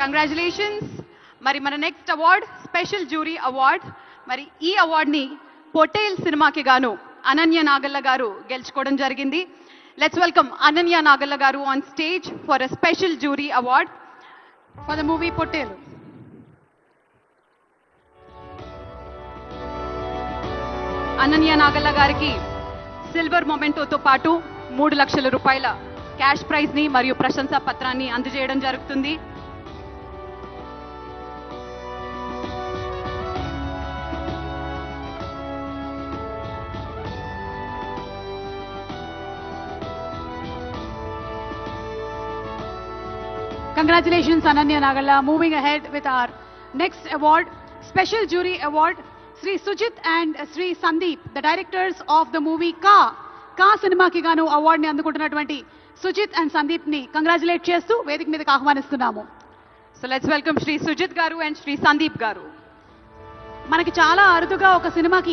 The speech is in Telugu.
కంగ్రాచులేషన్స్. మరి మన next award special jury award. మరి ఈ అవార్డ్ని పొటేల్ సినిమాకి గాను అనన్య నాగల్ల గారు గెలుచుకోవడం జరిగింది. లెట్స్ వెల్కమ్ అనన్య నాగల్ల గారు on stage for a special jury award for the movie Potel. Ananya Nagalla గారికి సిల్వర్ మొమెంటోతో పాటు 3 లక్షల రూపాయల క్యాష్ ప్రైజ్ ని మరియు ప్రశంసా పత్రాన్ని అందజేయడం జరుగుతుంది. Congratulations, Ananya Nagalla. Moving ahead with our next award, Special Jury Award, Sri Sujit and Sri Sandeep, the directors of the movie Ka cinema ki gaanu award ni andukuntunnatuvanti Sujit and Sandeep ni congratulate chestu vedik meedaki ఆహ్వానిస్తున్నాము. So let's welcome Sri Sujit garu and Sri Sandeep garu. మనకి చాలా అరుదుగా ఒక సినిమాకి